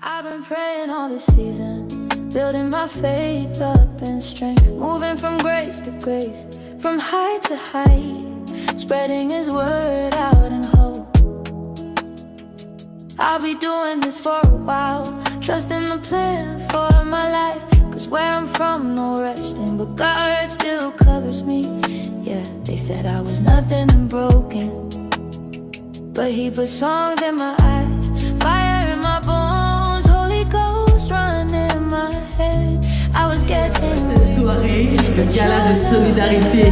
I've been praying all this season, building my faith up and strength, moving from grace to grace, from height to height, spreading His word out in hope. I'll be doing this for a while, trusting the plan for my life, 'cause where I'm from, no resting, but God still covers me. Yeah, they said I was nothing and broken, but He put songs in my eyes, fire in my bones, Holy Ghost running in my head. I was getting Cette soirée, le gala de solidarité,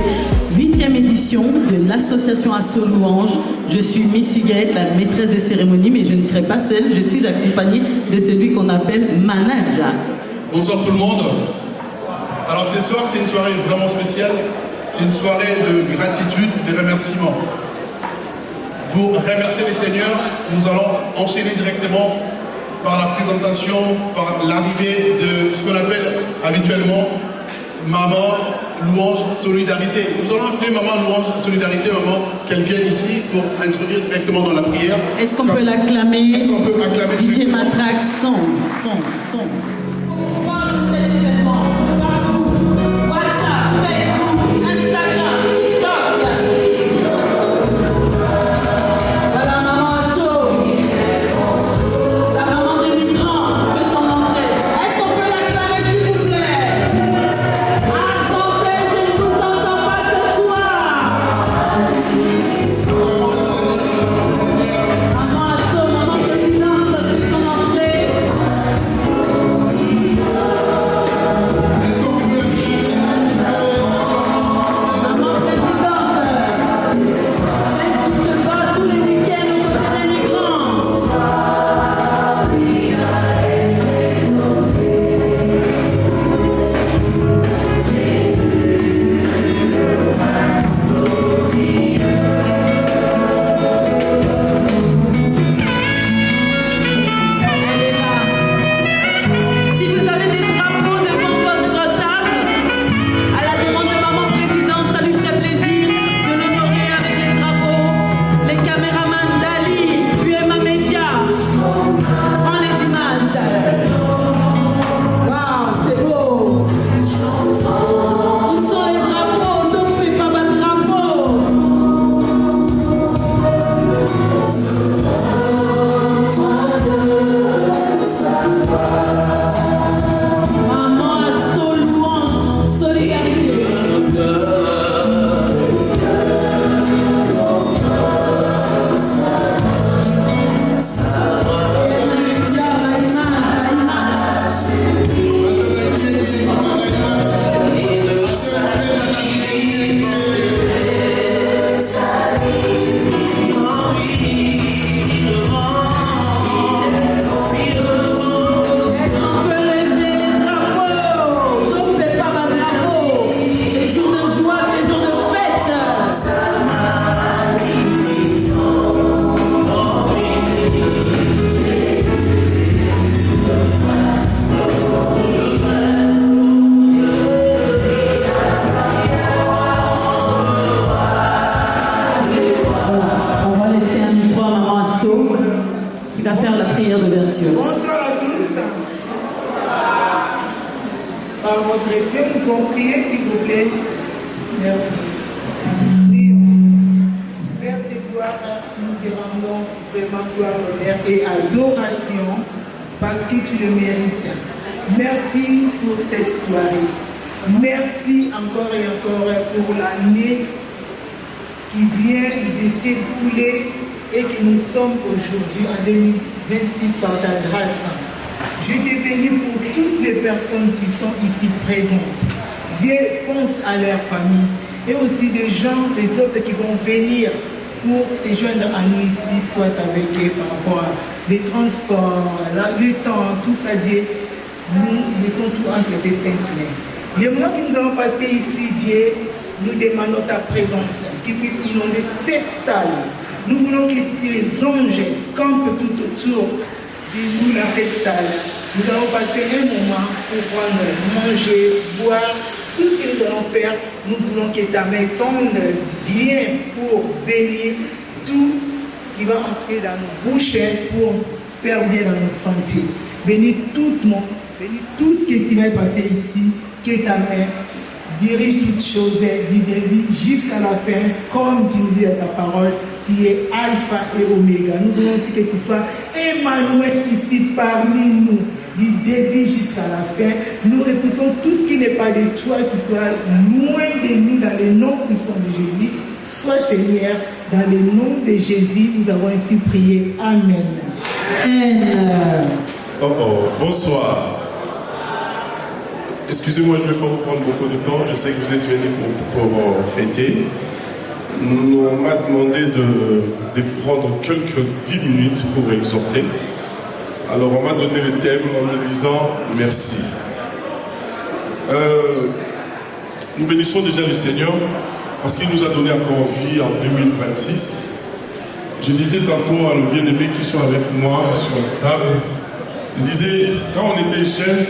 8e édition de l'association Asso Louange. Je suis Miss Huguette, la maîtresse de cérémonie, mais je ne serai pas seule, je suis accompagnée de celui qu'on appelle Manaja. Bonsoir tout le monde. Alors ce soir, c'est une soirée vraiment spéciale. C'est une soirée de gratitude, de remerciement. Pour remercier les seigneurs, nous allons enchaîner directement par la présentation, par l'arrivée de ce qu'on appelle habituellement Maman Louange Solidarité. Nous allons appeler Maman Louange Solidarité, maman, qu'elle vienne ici pour introduire directement dans la prière. Est-ce qu'on peut l'acclamer? Est-ce qu'on peut acclamer DJ Matrax, son. On parle de cet événement partout. WhatsApp, Facebook, Instagram, TikTok. Voilà maman Asso. La maman des migrants fait son entrée. Est-ce qu'on peut l'acclamer s'il vous plaît? Chantez, je ne vous entends pas ce soir. Maman Asso, maman présidente fait son entrée. Qui va faire la prière d'ouverture. Bonsoir à tous. Par votre respect, nous pouvons prier s'il vous plaît. Merci. Père de gloire, nous te rendons vraiment gloire, honneur et adoration parce que tu le mérites. Merci pour cette soirée. Merci encore et encore pour l'année qui vient de s'écouler et que nous sommes aujourd'hui en 2026 par ta grâce. Je te bénis pour toutes les personnes qui sont ici présentes. Dieu pense à leur famille et aussi des gens, les autres qui vont venir pour se joindre à nous ici, soit avec eux par rapport à les transports, le temps, tout ça. Dieu, nous laissons tout entre tes saintes mains. Les mois que nous allons passer ici, Dieu, nous demandons ta présence, qui puisse inonder cette salle. Nous voulons que tes anges campent tout autour de nous dans cette salle. Nous allons passer un moment pour prendre, manger, boire, tout ce que nous allons faire. Nous voulons que ta main tende bien pour bénir tout qui va entrer dans nos bouches pour faire bien dans nos santé. Bénis tout ce qui va passer ici, que ta main dirige toutes choses du début jusqu'à la fin, comme tu nous dis à ta parole, tu es Alpha et Oméga. Nous voulons aussi que tu sois Emmanuel ici parmi nous, du début jusqu'à la fin. Nous repoussons tout ce qui n'est pas de toi, qui soit loin de nous dans le nom puissant de Jésus. Sois Seigneur, dans le nom de Jésus, nous avons ainsi prié. Amen. Amen. Bonsoir. Excusez-moi, je ne vais pas vous prendre beaucoup de temps. Je sais que vous êtes venus pour fêter. On m'a demandé de prendre quelques 10 minutes pour exhorter. Alors on m'a donné le thème en me disant merci. Nous bénissons déjà le Seigneur parce qu'il nous a donné encore vie en 2026. Je disais tantôt à nos bien-aimés qui sont avec moi sur la table, je disais, quand on était jeunes,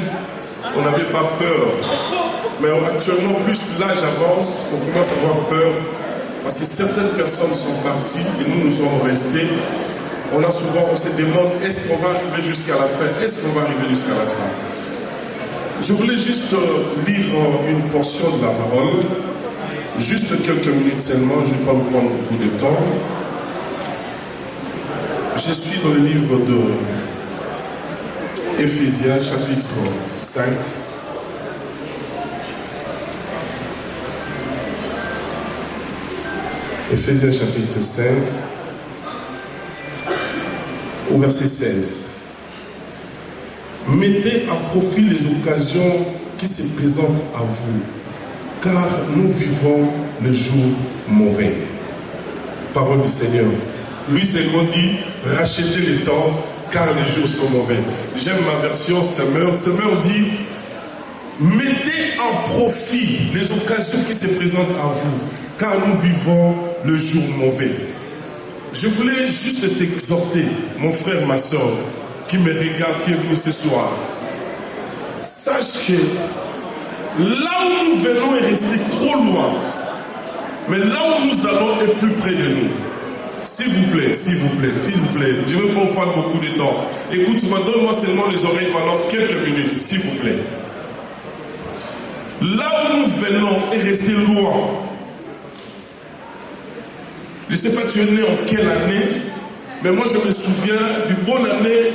on n'avait pas peur. Mais actuellement, plus l'âge avance, on commence à avoir peur parce que certaines personnes sont parties et nous sommes restés. On se demande, est-ce qu'on va arriver jusqu'à la fin? Est-ce qu'on va arriver jusqu'à la fin? Je voulais juste lire une portion de la parole, juste quelques minutes seulement, je ne vais pas vous prendre beaucoup de temps. Je suis dans le livre de Éphésiens, chapitre 5. Éphésiens, chapitre 5, au verset 16. Mettez à profit les occasions qui se présentent à vous, car nous vivons le jour mauvais. Parole du Seigneur. Lui seulement dit, rachetez le temps, car les jours sont mauvais. J'aime ma version Semeur. Semeur dit, mettez en profit les occasions qui se présentent à vous, car nous vivons le jour mauvais. Je voulais juste t'exhorter, mon frère, ma soeur, qui me regarde, qui est venu ce soir. Sache que là où nous venons est resté trop loin, mais là où nous allons est plus près de nous. S'il vous plaît, s'il vous plaît, s'il vous plaît, je ne veux pas vous prendre beaucoup de temps. Écoute-moi, donne-moi seulement les oreilles pendant quelques minutes, s'il vous plaît. Là où nous venons est resté loin. Je ne sais pas tu es né en quelle année, mais moi je me souviens du bonne année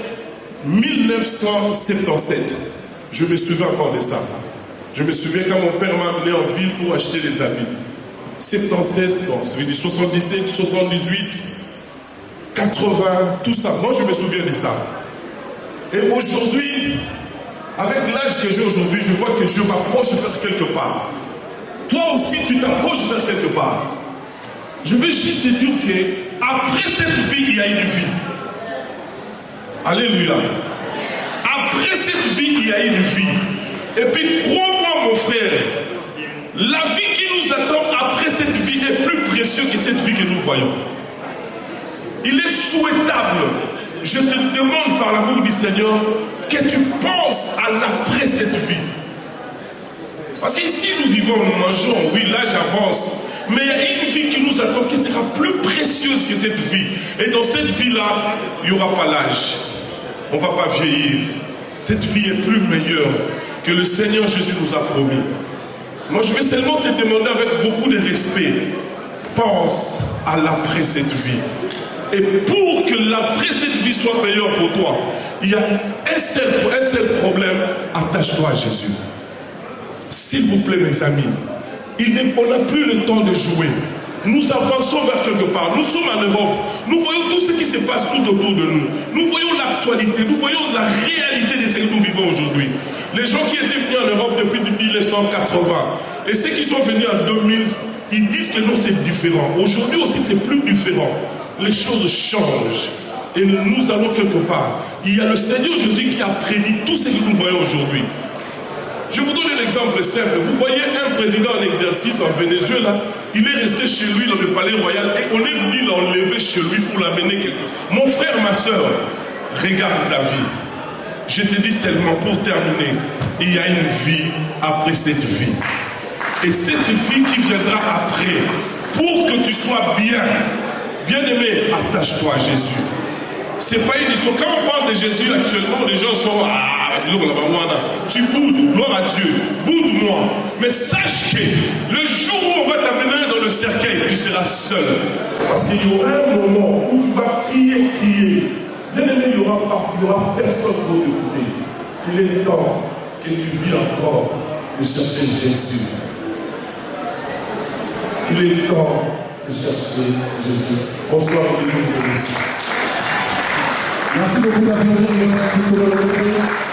1977. Je me souviens encore de ça. Je me souviens quand mon père m'a amené en ville pour acheter des habits. 77, bon, ça veut dire 77, 78, 80, tout ça. Moi je me souviens de ça. Et aujourd'hui, avec l'âge que j'ai aujourd'hui, je vois que je m'approche vers quelque part. Toi aussi tu t'approches vers quelque part. Je veux juste te dire qu'après cette vie, il y a une vie. Alléluia. Après cette vie, il y a une vie. Et puis, crois-moi, mon frère, la vie qui nous attend après cette vie est plus précieuse que cette vie que nous voyons. Il est souhaitable, je te demande par l'amour du Seigneur, que tu penses à l'après cette vie. Parce qu'ici, nous vivons, nous mangeons, oui, l'âge avance. Mais il y a une vie qui nous attend qui sera plus précieuse que cette vie. Et dans cette vie-là, il n'y aura pas l'âge. On ne va pas vieillir. Cette vie est plus meilleure que le Seigneur Jésus nous a promis. Moi, je vais seulement te demander avec beaucoup de respect, pense à l'après cette vie. Et pour que l'après cette vie soit meilleure pour toi, il y a un seul problème, attache-toi à Jésus. S'il vous plaît, mes amis. On n'a plus le temps de jouer. Nous avançons vers quelque part. Nous sommes en Europe. Nous voyons tout ce qui se passe tout autour de nous. Nous voyons l'actualité. Nous voyons la réalité de ce que nous vivons aujourd'hui. Les gens qui étaient venus en Europe depuis 1980 et ceux qui sont venus en 2000, ils disent que non, c'est différent. Aujourd'hui aussi, c'est plus différent. Les choses changent. Et nous allons quelque part. Il y a le Seigneur Jésus qui a prédit tout ce que nous voyons aujourd'hui. Je vous donne un exemple simple. Vous voyez un président en exercice en Venezuela, il est resté chez lui dans le palais royal et on est venu l'enlever chez lui pour l'amener quelque part. Mon frère, ma soeur, regarde ta vie. Je te dis seulement pour terminer, il y a une vie après cette vie. Et cette vie qui viendra après, pour que tu sois bien aimé, attache-toi à Jésus. C'est pas une histoire. Quand on parle de Jésus actuellement, les gens sont tu boudes, gloire à Dieu, boude-moi. Mais sache que le jour où on va t'amener dans le cercueil, tu seras seul. Parce qu'il y aura un moment où tu vas crier. Bien-aimé, il n'y aura personne pour t'écouter. Il est temps que tu vis encore de chercher Jésus. Il est temps de chercher Jésus. Bonsoir, et bienvenue ici. Merci beaucoup d'applaudir. Merci pour le recueil.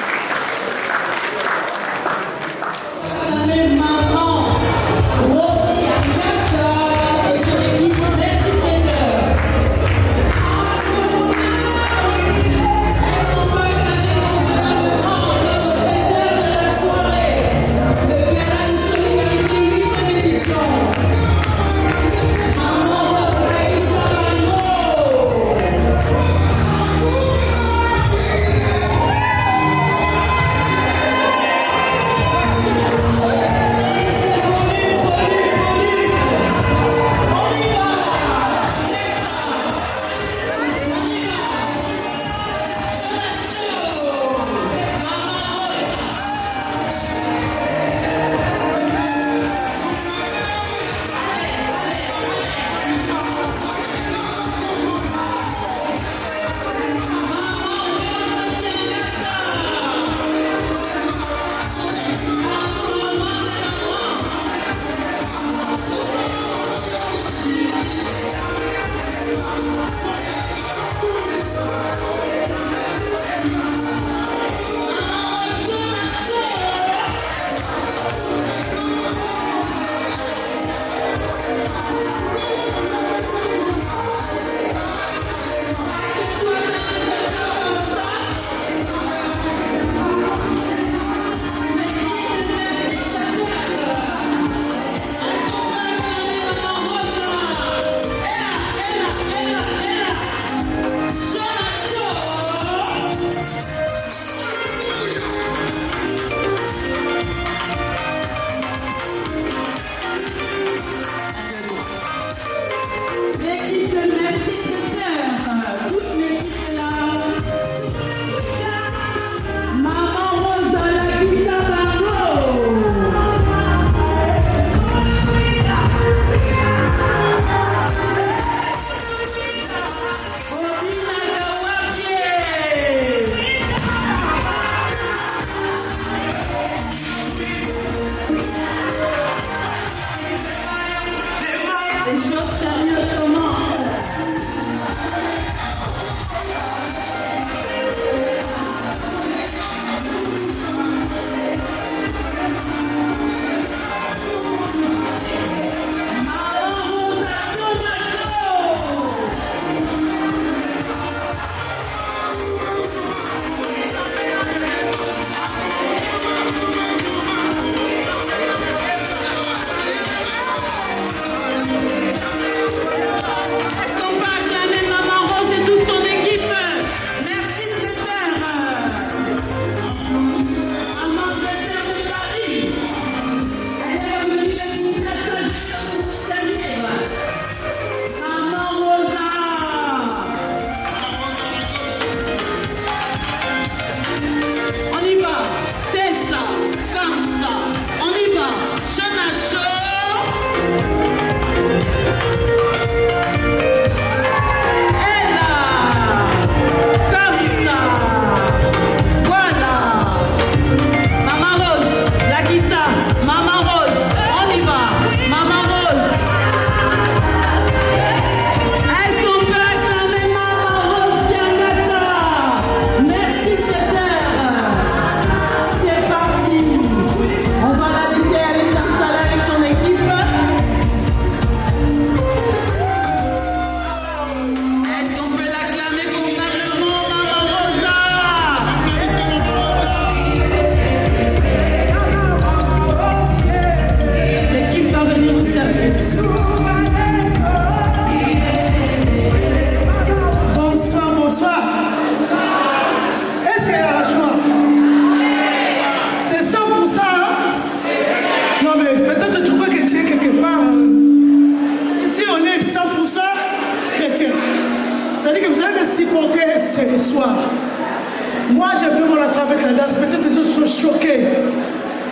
à travers la danse, peut-être les autres sont choqués.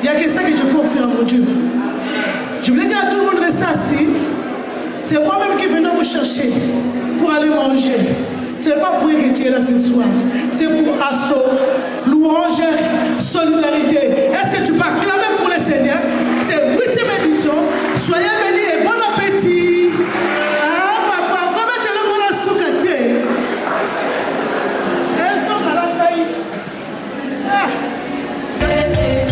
Il y a que ça que je peux offrir à mon Dieu. Je voulais dire à tout le monde, restez assis. C'est moi-même qui venais vous chercher pour aller manger. Ce n'est pas pour héritier là ce soir. C'est pour assaut, louange, solidarité. Est-ce que tu peux acclamer pour le Seigneur? C'est 8e édition. Soyez bénis et bon appétit. Ah, papa, comment tu l'as mon assoukaté? Elles sont à la taille. Ah. Allez-y.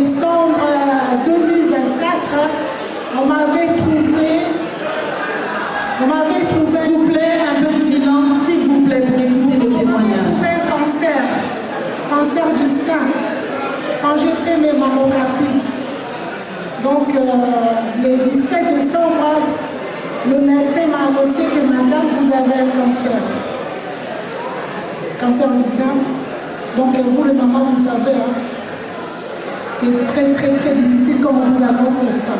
décembre 2024, on m'avait trouvé. S'il vous plaît, un peu de silence, s'il vous plaît, pour écouter les On m'avait témoignages. trouvé un cancer du sein, quand j'ai fait mes mammographies. Donc, le 17 décembre, le médecin m'a annoncé que madame, vous avez un cancer du sein. Donc, vous, les mamans, vous savez, hein, c'est très, très, très difficile quand on vous annonce ça.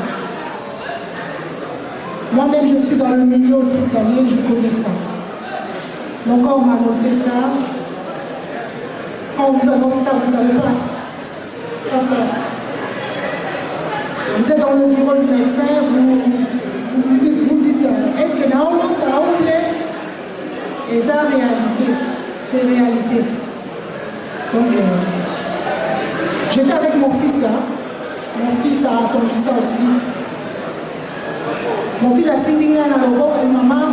Moi-même, je suis dans le milieu hospitalier, je connais ça. Donc, quand on m'a annoncé ça, quand on vous annonce ça, vous ne savez pas. Enfin, vous êtes dans le bureau du médecin, vous dites, est-ce que dans l'autre, et ça, réalité, c'est réalité. Donc, j'étais avec mon fils, hein. Mon fils a entendu ça aussi. Mon fils a signé à la robot et maman,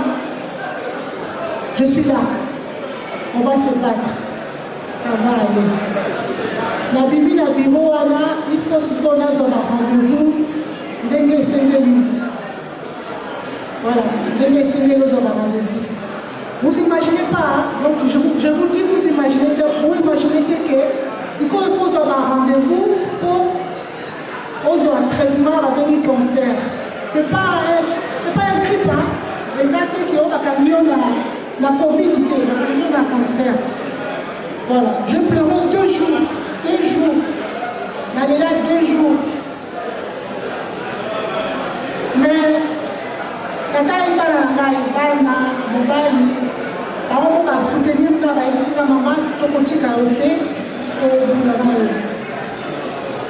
je suis là. On va se battre. Ça va aller. La Bible, la bureau, il faut se donner un rendez-vous. Voilà, rendez-vous. Vous imaginez pas, hein? Donc je vous dis, vous imaginez que c'est qu'il faut avoir un rendez-vous pour un traitement avec le cancer. C'est pas un grippe, hein? Les actes qui ont la Covid, la cancer. Voilà, je pleurais 2 jours. 2 jours. D'aller là 2 jours. Mais, quand il va on va soutenir la maman, au petit côté,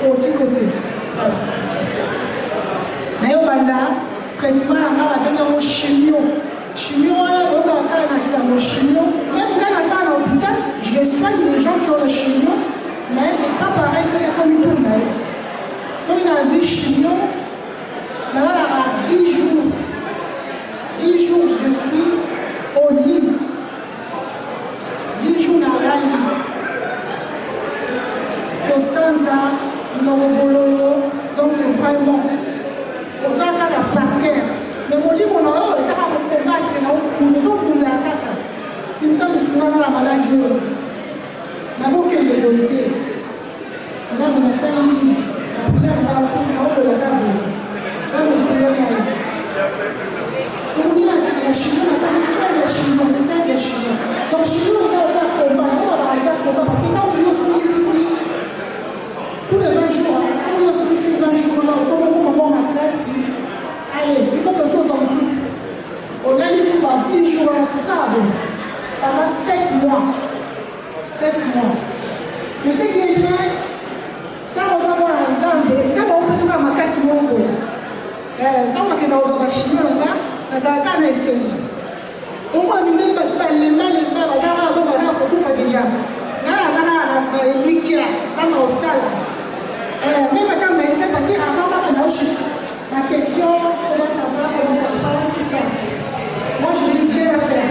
au petit côté. D'ailleurs, traitement, on a chimio. Chimio, on a chimio. Même dans à l'hôpital, je soigne les gens qui ont le chimio, mais c'est pas pareil, c'est comme une tourne. Il faut une chimio, là, 10 jours. 10 jours, je suis au lit. 10 jours dans la lit. Au Sansa, donc vraiment, aux gens à parquet. Mais mon lit, mon oreille, ça va me combattre, nous autres, nous l'attaquons. Il me semble que c'est la maladie. D'abord, que j'ai volonté. Nous avons 5 minutes. La prière va pour la table. Nous avons 5 minutes. On dit là, c'est la chimie, on a 16 chimie. Donc, chimie, on va pas combat, on va arrêter à combat. Parce que quand on aussi ici, tous les 20 jours, on est aussi ces 20 jours, comme on va ma classe, allez, il faut que ce soit dans le souffle. On a dit sur 10 jours, on se table. Pendant 7 mois. 7 mois. Mais ce qui est bien, quand on va voir un Zambé, ça va on peut se faire ma casse mon go. Quand on va dans la chimie, on va. Ça va essayer. On va nous dire parce que les mains, ça va beaucoup faire déjà. Là, ça va liquide, ça va au sale. Même quand médecin, parce qu'avant, la question, comment ça va, comment ça se passe, tout ça. Moi, je dis Dieu va faire.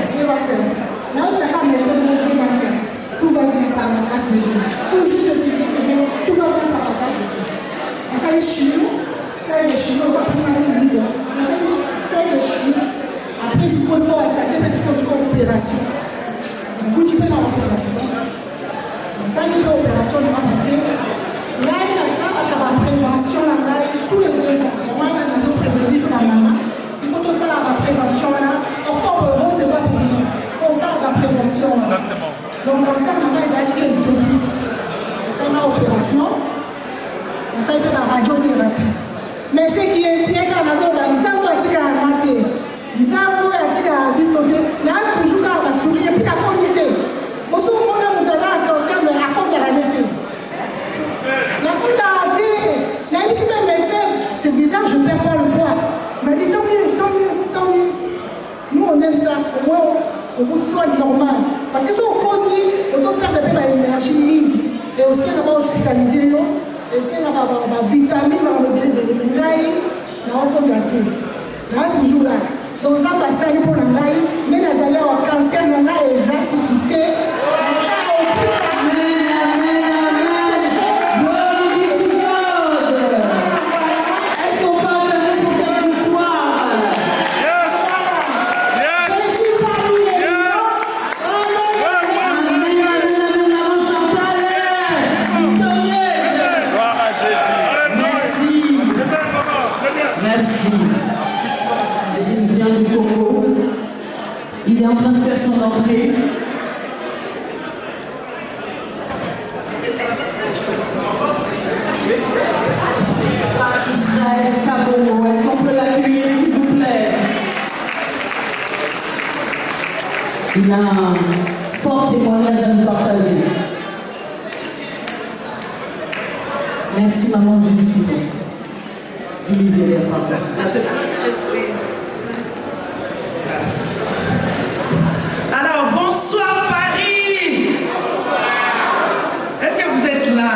Là où ça va médecin, Dieu va faire. Tout va bien par la grâce de Dieu. Toujours je te dis, Seigneur, tout va bien par la grâce de Dieu. Et ça, les chinois, on va passer à une minute. Après, il faut attaquer parce qu'il faut faire l'opération. Donc, tu fais l'opération. Ça, tu fais l'opération parce que là, il y a ça, la prévention, tous les 2 ans. Moi, il y a des autres prévenus pour la maman. Il faut que ça, la prévention. Octobre rose, c'est pas pour nous. On ça, la prévention. Exactement. Donc, dans ça, maman, ils ont créé le début. Ça, l'opération. Et ça, il fait la radiothérapie. Mais ce qui est bien quand on a ça, nous avons un petit peu raté. Nous avons un petit peu raté. Là, toujours quand on va sourire, puis la communauté. Bon, souvent, on a un cancer, mais à cause de la nette. La communauté a raté. Là, ici, même médecin, c'est bizarre, je ne perds pas le poids. Mais dit tant mieux. Nous, on aime ça. Au moins, on vous soigne normal. Parce que si on continue, on va perdre l'énergie minime. Et aussi, on va hospitaliser. Et c'est la vitamine dans le bien de l'Émengaï, on va gâter. Là, toujours là. Donc, ça va s'allier pour l'Angaï, mais les allées au cancer, il y en a les ressuscités. Amen. Glory be to God. entrer. Israël Kabongo, est-ce qu'on peut l'accueillir s'il vous plaît? Il a un fort témoignage à nous partager. Merci maman Julie Citron. Julie Zélia, pardon. Alors, bonsoir Paris. Est-ce que vous êtes là?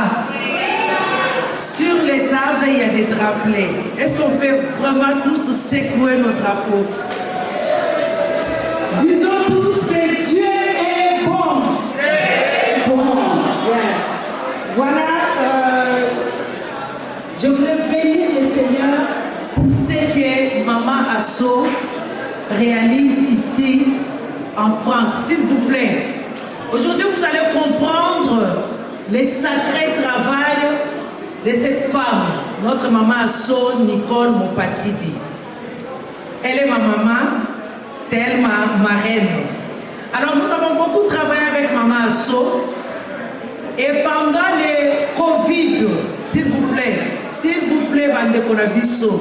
Sur les tables, il y a des drapelets. Est-ce qu'on peut vraiment tous secouer nos drapeaux? Disons tous que Dieu est bon. Yeah. Voilà, je voulais bénir le Seigneur pour ce que Maman Asso réalise ici en France. S'il vous plaît, aujourd'hui vous allez comprendre le sacré travail de cette femme, notre Maman Asso Nicole Mopatibi. Elle est ma maman, c'est elle ma reine. Alors nous avons beaucoup travaillé avec Maman Asso. Et pendant le Covid, s'il vous plaît, Bande Konabiso,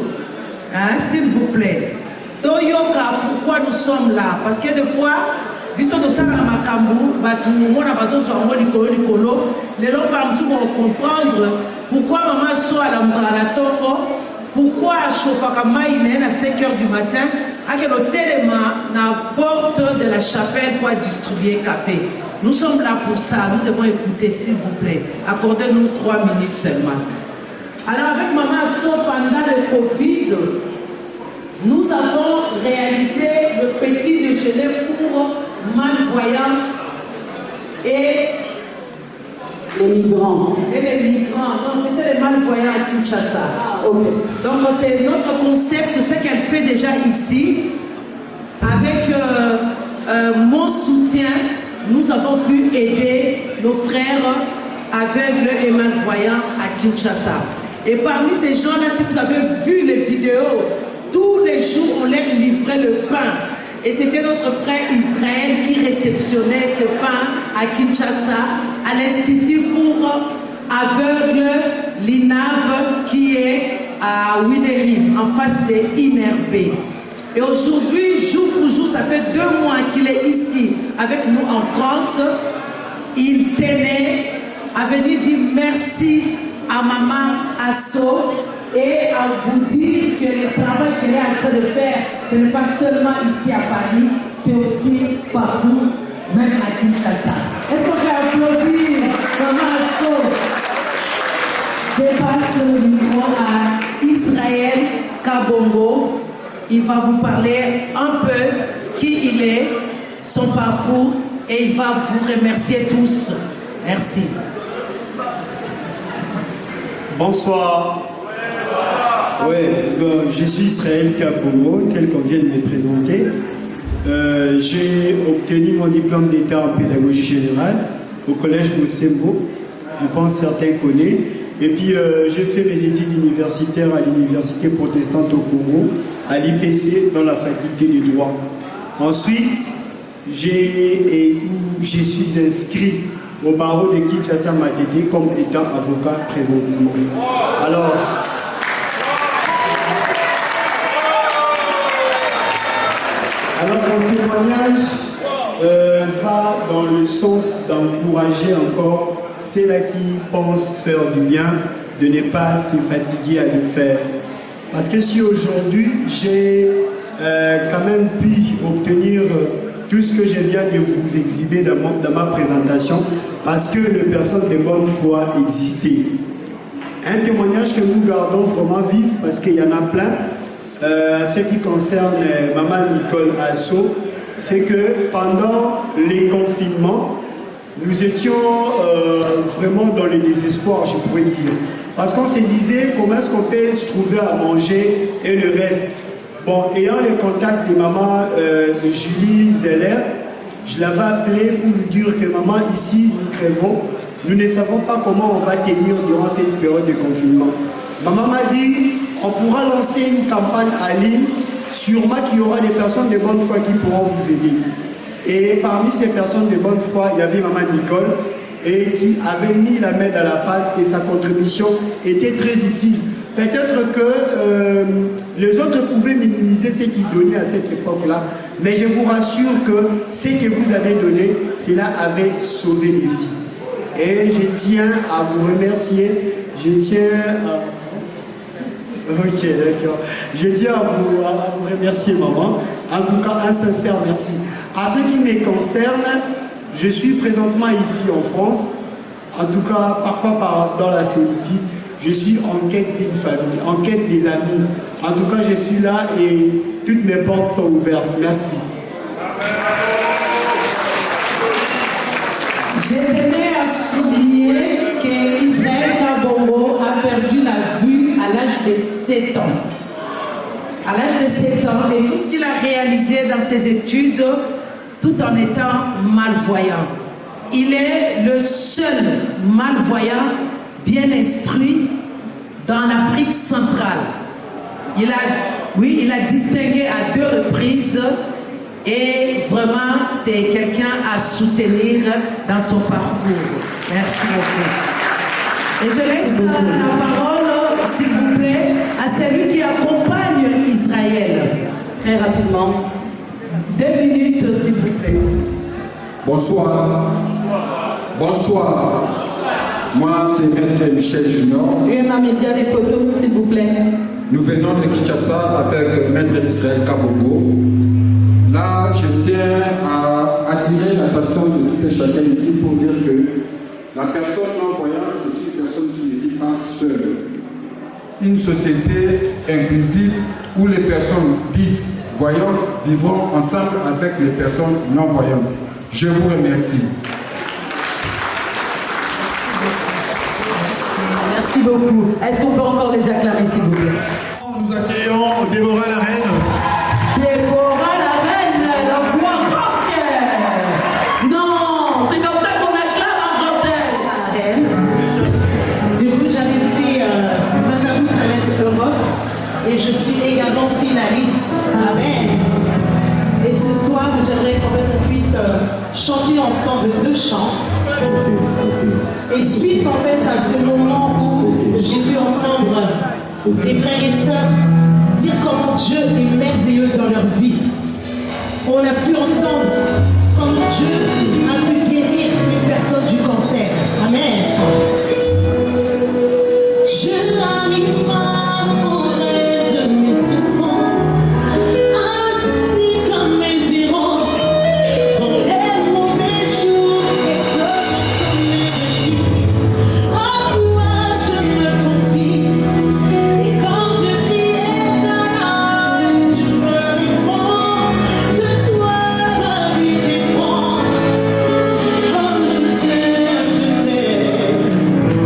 s'il vous plaît, Toyoka, pourquoi nous sommes là? Parce que des fois, biso to sala makambu, batu mona bazo so likolo, les gens vont comprendre pourquoi Maman Asso à la Mukalatongo, pourquoi Chofaka Maïne à 5h du matin, à quel hôtel na porte de la chapelle pour distribuer café. Nous sommes là pour ça, nous devons écouter s'il vous plaît. Accordez-nous 3 minutes seulement. Alors avec Maman Asso, pendant le Covid, nous avons réalisé le petit déjeuner pour malvoyants et les migrants. Donc c'était les malvoyants à Kinshasa. Okay. Donc c'est notre concept, ce qu'elle fait déjà ici. Avec mon soutien, nous avons pu aider nos frères aveugles et malvoyants à Kinshasa. Et parmi ces gens-là, si vous avez vu les vidéos, tous les jours, on leur livrait le pain. Et c'était notre frère Israël qui réceptionnait ce pain à Kinshasa, à l'Institut pour aveugles, l'INAV, qui est à Winery, en face des INRB. Et aujourd'hui, jour pour jour, ça fait 2 mois qu'il est ici avec nous en France. Il tenait à venir dire merci à Maman Asso et à vous dire que le travail qu'elle est en train de faire, ce n'est pas seulement ici à Paris, c'est aussi partout, même à Kinshasa. Est-ce qu'on peut applaudir Maman Asso? Je passe le micro à Israël Kabongo. Il va vous parler un peu qui il est, son parcours, et il va vous remercier tous. Merci. Bonsoir. Je suis Israël Kabongo, tel qu'on vient de me présenter. J'ai obtenu mon diplôme d'état en pédagogie générale au collège Moussembo. Je pense que certains connaissent. Et puis j'ai fait mes études universitaires à l'université protestante au Congo, à l'IPC, dans la faculté du droit. Ensuite, je suis inscrit au barreau de Kinshasa Matete comme étant avocat présentement. Alors, mon témoignage va dans le sens d'encourager encore ceux-là qui pensent faire du bien, de ne pas se fatiguer à le faire. Parce que si aujourd'hui, j'ai quand même pu obtenir tout ce que je viens de vous exhiber dans ma présentation, parce que les personnes de bonne foi existaient. Un témoignage que nous gardons vraiment vif, parce qu'il y en a plein, ce qui concerne Maman Nicole Asso, c'est que pendant les confinements, nous étions vraiment dans le désespoir, je pourrais dire. Parce qu'on se disait comment est-ce qu'on peut se trouver à manger et le reste. Bon, ayant le contact de maman Julie Zeller, je l'avais appelée pour lui dire que maman, ici, nous crèvons. Nous ne savons pas comment on va tenir durant cette période de confinement. Maman m'a dit, on pourra lancer une campagne en ligne, sûrement qu'il y aura des personnes de bonne foi qui pourront vous aider. Et parmi ces personnes de bonne foi, il y avait maman Nicole et qui avait mis la main dans la pâte et sa contribution était très utile. Peut-être que les autres pouvaient minimiser ce qu'ils donnaient à cette époque-là, mais je vous rassure que ce que vous avez donné, cela avait sauvé des vies. Et je tiens à vous remercier, je tiens à vous remercier, maman. En tout cas, un sincère merci. À ce qui me concerne, je suis présentement ici en France, en tout cas parfois dans la solitude. Je suis en quête d'une famille, en quête des amis. En tout cas, je suis là et toutes mes portes sont ouvertes. Merci. Je tenais à souligner qu'Israël Kabongo a perdu la vue à l'âge de 7 ans. À l'âge de 7 ans, et tout ce qu'il a réalisé dans ses études, tout en étant malvoyant. Il est le seul malvoyant bien instruit dans l'Afrique centrale. Il a distingué à 2 reprises et vraiment c'est quelqu'un à soutenir dans son parcours. Merci beaucoup. Et je laisse la parole, s'il vous plaît, à celui qui accompagne Israël. Très rapidement. 2 minutes, s'il vous plaît. Bonsoir. Bonsoir. Moi, c'est Maître Michel Junior. UMA Média, des photos, s'il vous plaît. Nous venons de Kinshasa avec Maître Israël Kabongo. Là, je tiens à attirer l'attention de tout et chacun ici pour dire que la personne non-voyante, c'est une personne qui ne vit pas seule. Une société inclusive où les personnes dites voyantes vivront ensemble avec les personnes non-voyantes. Je vous remercie. Merci beaucoup. Est-ce qu'on peut encore les acclamer, s'il vous plaît? Nous accueillons Déborah la reine. Déborah la reine, la voix rock. Non, c'est comme ça qu'on acclame en Grandelle. La reine. Du coup, j'avais fait Benjamin Talent Europe et je suis également finaliste. Amen. Et ce soir, j'aimerais qu'on puisse chanter ensemble 2 chants. Et suite en fait à ce moment où j'ai pu entendre des frères et sœurs dire comment Dieu est merveilleux dans leur vie, on a pu entendre comment Dieu a pu guérir une personne du cancer. Amen. Je n'arrive pas à mourir de mes souffrances, ainsi comme mes errances, sont les mauvais jours et comme mes vies. À toi je me confie, et quand je criais j'allais, tu me réponds, de toi ma vie dépend. Oh je t'aime, je t'aime, je t'aime.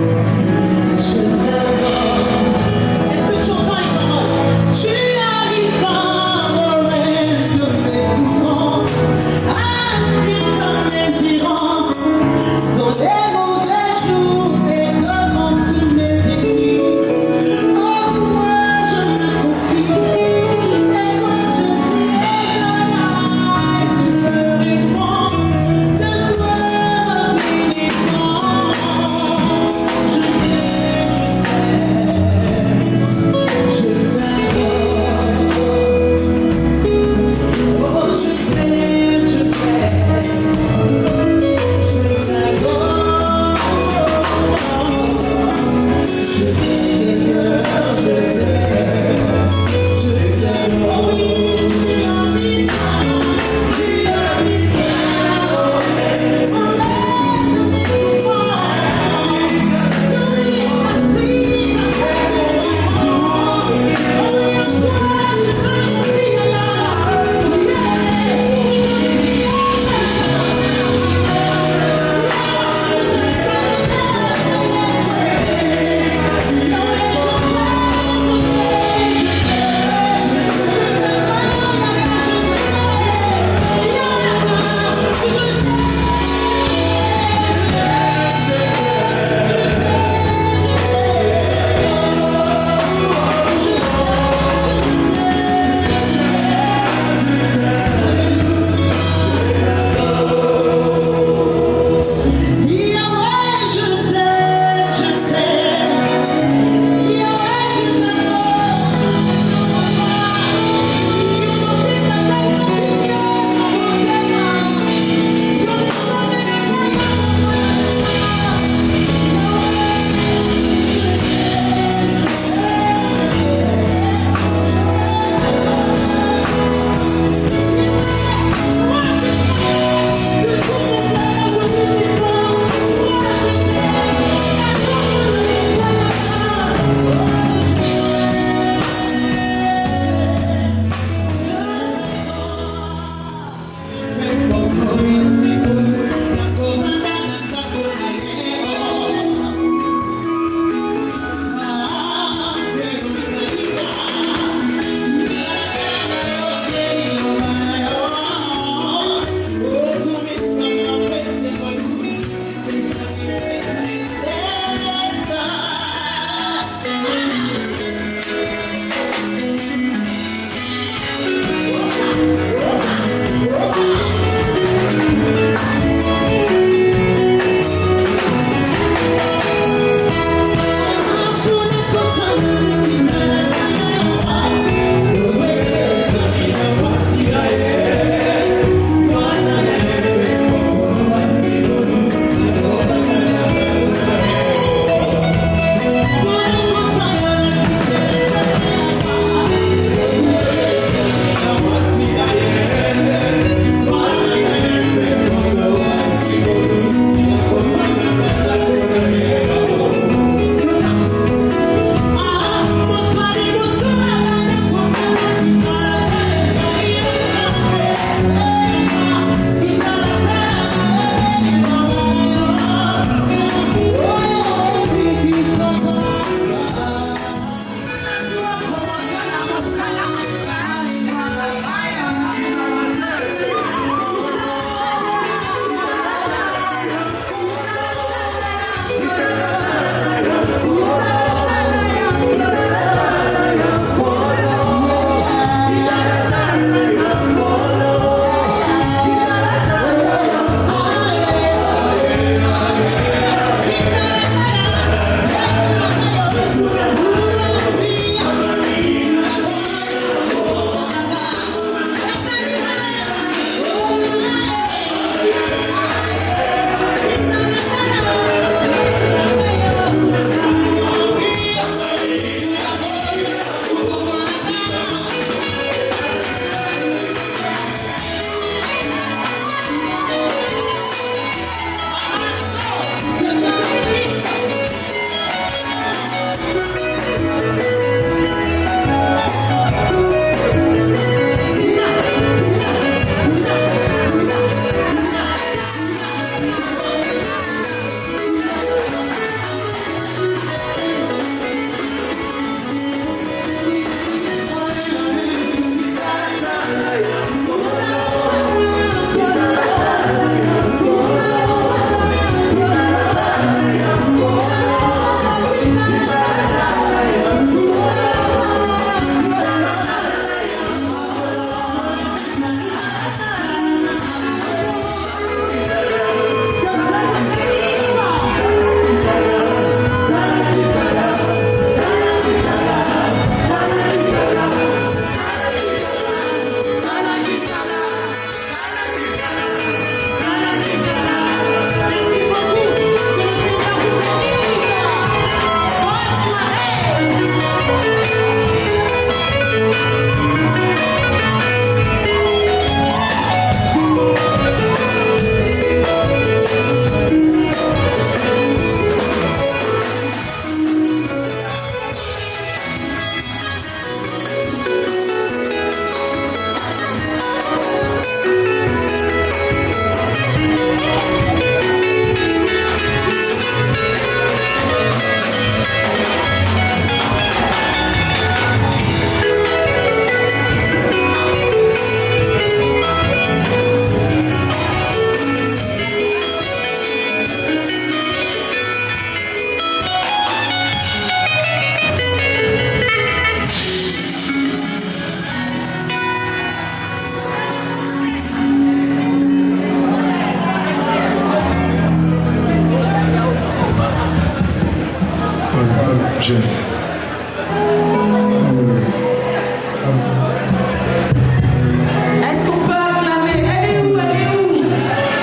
Est-ce qu'on peut acclamer? Elle est où? Elle est où?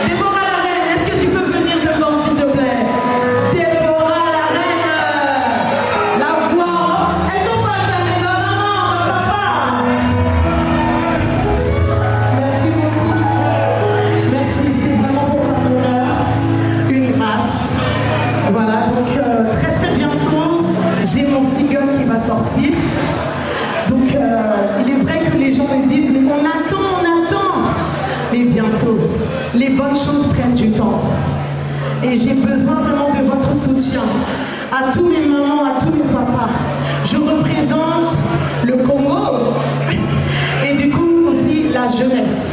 Déborah la reine, est-ce que tu peux venir devant, s'il te plaît? Déborah la reine, la voix. Est-ce qu'on peut acclamer maman, papa? Merci beaucoup. Merci, c'est vraiment pour un honneur, une grâce. Voilà, donc très très bientôt, j'ai mon single qui va sortir. Donc il est vrai que les gens me disent mais on attend. Mais bientôt, les bonnes choses prennent du temps. Et j'ai besoin vraiment de votre soutien. À tous les mamans, à tous les papas. Je représente le Congo et du coup aussi la jeunesse.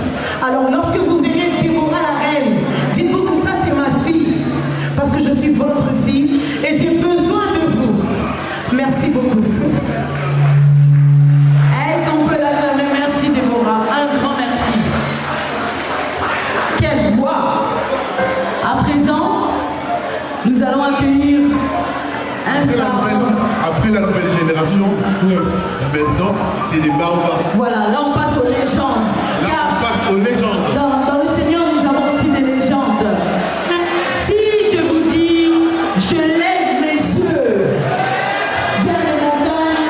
Alors lorsque vous verrez Déborah la reine, dites-vous que ça c'est ma fille. Parce que je suis votre fille et j'ai besoin de vous. Merci beaucoup. Est-ce qu'on peut l'acclamer? Merci Déborah, un grand merci. Quelle voix! À présent, nous allons accueillir un Après la nouvelle génération, maintenant c'est des baobabs. Voilà, là on passe aux légendes. Là on passe aux légendes. Dans le Seigneur, nous avons aussi des légendes. Si je vous dis, je lève mes yeux vers les montagnes.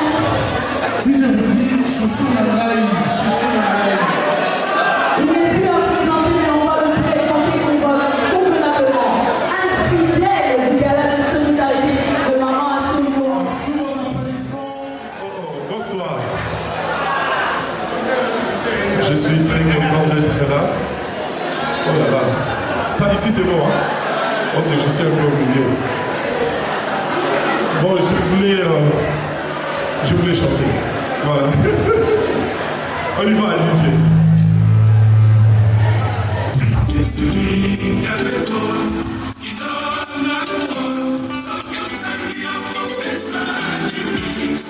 Si je vous dis, chouchou la taille, Il n'est plus à présenter, mais on va le présenter convenablement. Un fidèle du gala de solidarité de Maman Assoulou. Bonsoir. Je suis très content d'être là. Oh là là. Ça ici c'est bon, hein? Ok, je suis un peu au milieu. Bon, je voulais chanter. Voilà. On y va, DJ. C'est celui qui a le trône, qui donne la couronne, sans qu'un salut en sa limite.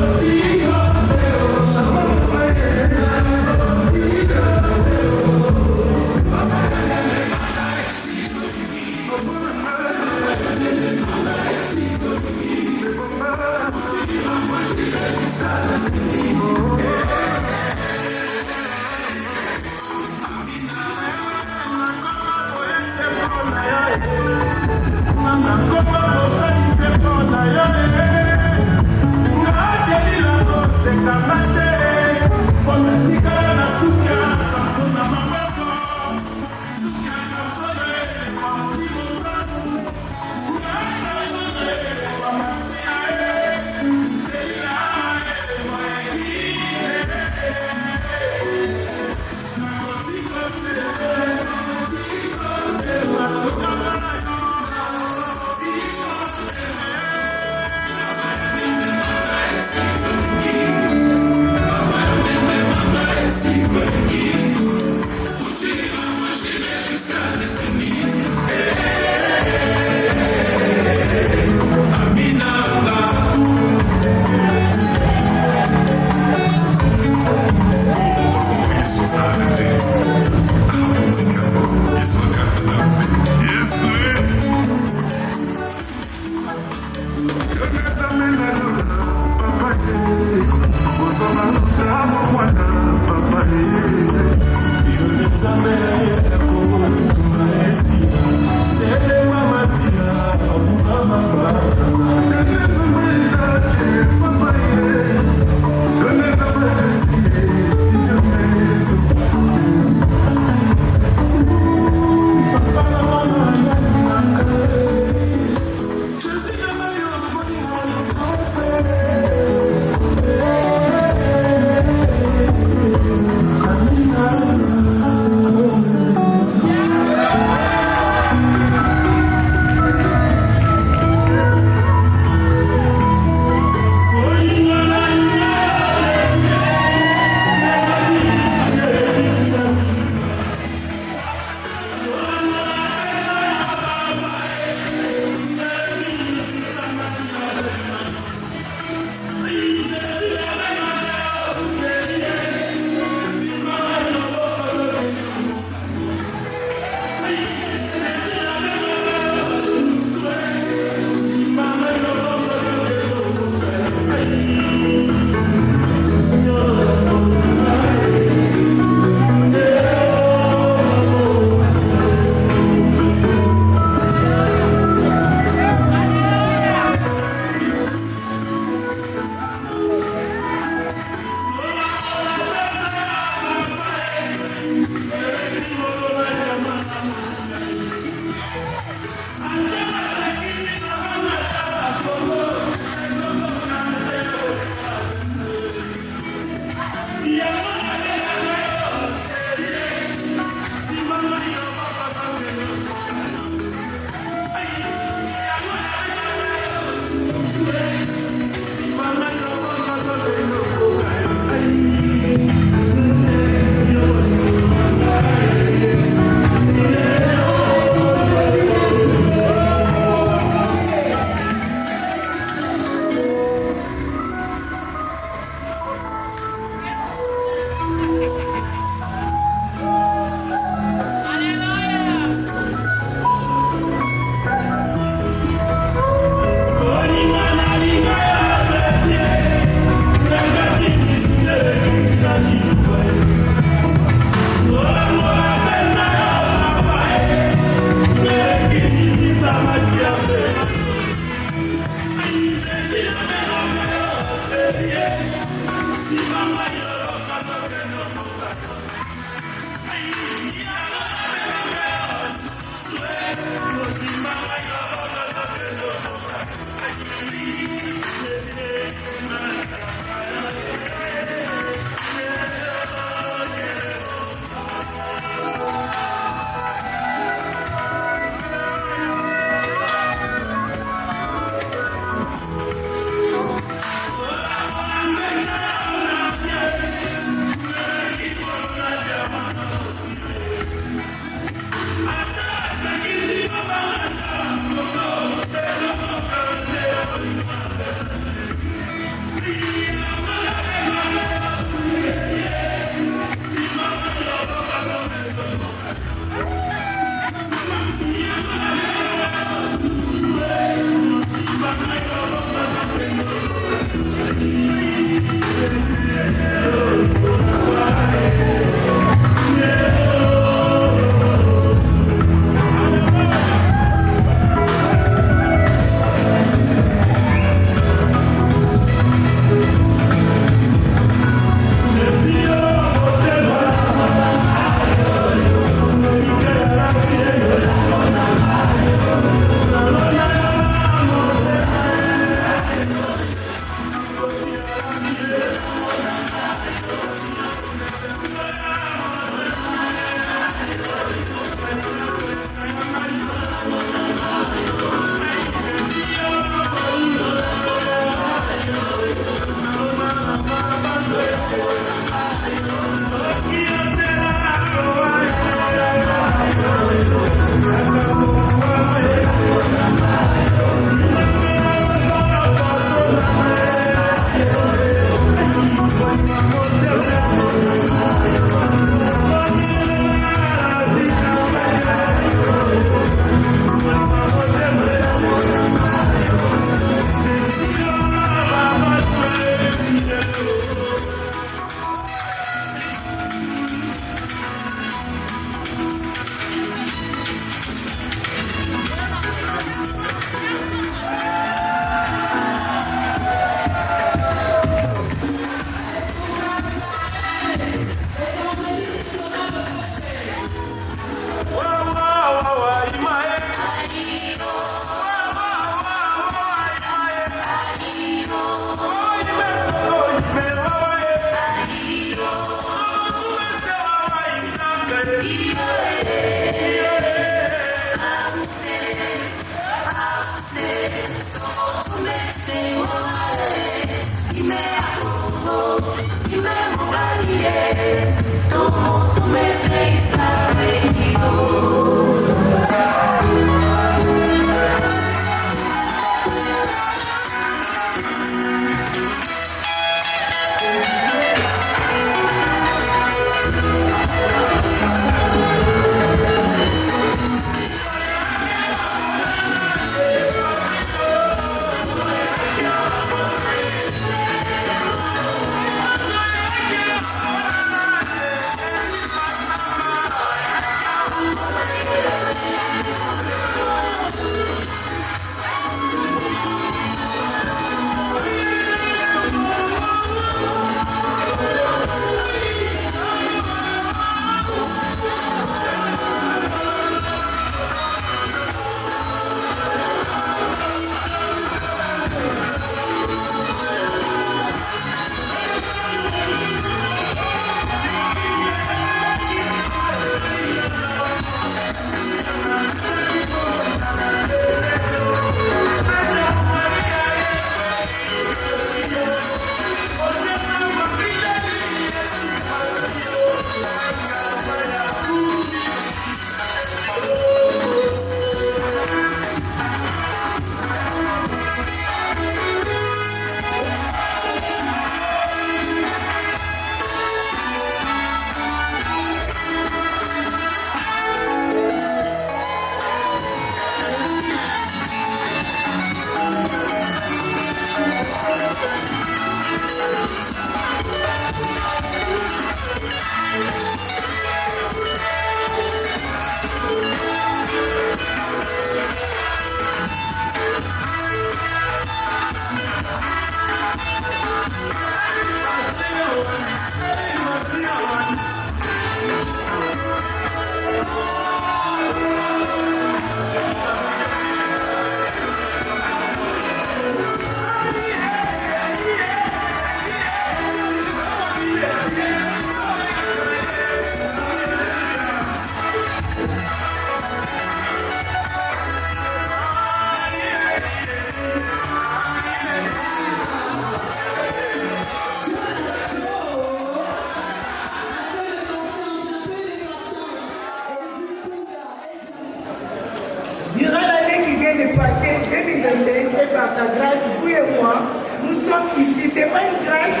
Par sa grâce, vous et moi, nous sommes ici. C'est pas une grâce,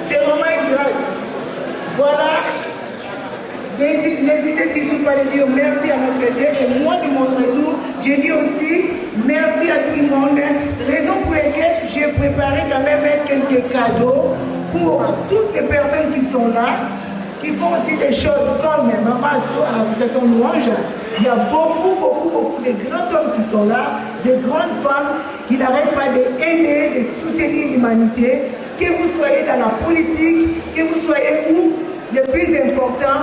c'est vraiment une grâce. Voilà. N'hésitez surtout pas à dire merci à notre Dieu. Et moi, de mon retour, je dis aussi merci à tout le monde. Raison pour laquelle j'ai préparé quand même quelques cadeaux pour toutes les personnes qui sont là, qui font aussi des choses comme Maman Asso à l'association Louange. Il y a beaucoup de grands hommes qui sont là, de grandes femmes qui n'arrêtent pas d'aider, de soutenir l'humanité. Que vous soyez dans la politique, que vous soyez où, le plus important,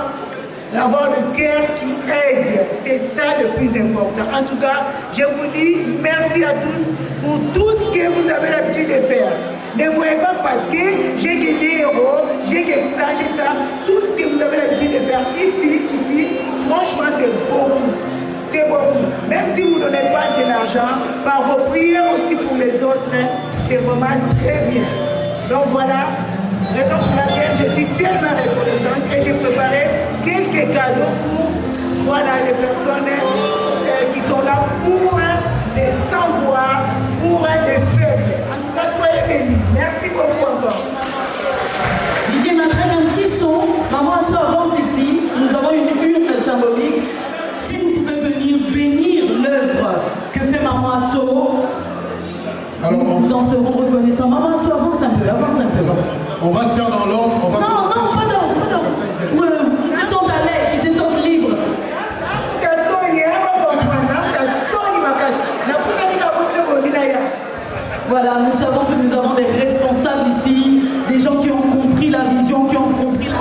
d'avoir le cœur qui aide. C'est ça le plus important. En tout cas, je vous dis merci à tous pour tout ce que vous avez l'habitude de faire. Ne voyez pas parce que j'ai des héros, j'ai ça, tout ce que vous avez l'habitude de faire ici, franchement c'est beaucoup. C'est beaucoup. Même si vous ne donnez pas de l'argent, par vos prières aussi pour les autres, c'est vraiment très bien. Donc voilà, raison pour laquelle je suis tellement reconnaissante que j'ai préparé quelques cadeaux pour les personnes qui sont là pour les sans-voix, pour les faibles. En tout cas, soyez bénis. Merci beaucoup encore. Didier m'entraîne un petit son. Maman Asso avance ici. Nous avons une urne symbolique. Si vous pouvez venir bénir l'œuvre que fait Maman Asso, nous vous en serons reconnaissants. Maman Asso, avance un peu. On va le faire dans l'ordre. Ils sont à l'aise, ils se sentent libres. Voilà, nous savons que nous avons des responsables ici, des gens qui ont compris la vision, qui ont compris la...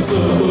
Thank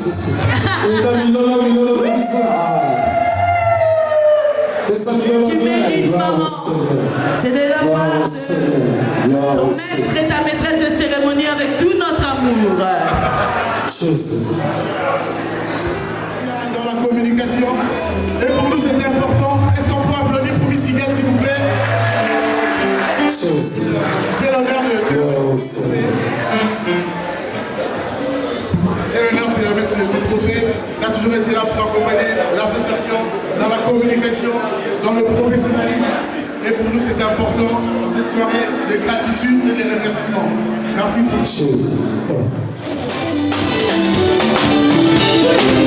Tu mérites, maman. C'est de la part de ton maître et ta maîtresse de cérémonie avec tout notre amour. Dans la communication. Et pour nous, c'était important. Est-ce qu'on peut applaudir pour Miss Higuette, s'il vous plaît? J'ai l'honneur de la mettre ces trophées. Il a toujours été là pour accompagner l'association dans la communication, dans le professionnalisme. Et pour nous, c'est important, cette soirée de gratitude et de remerciements. Merci pour les choses. Thank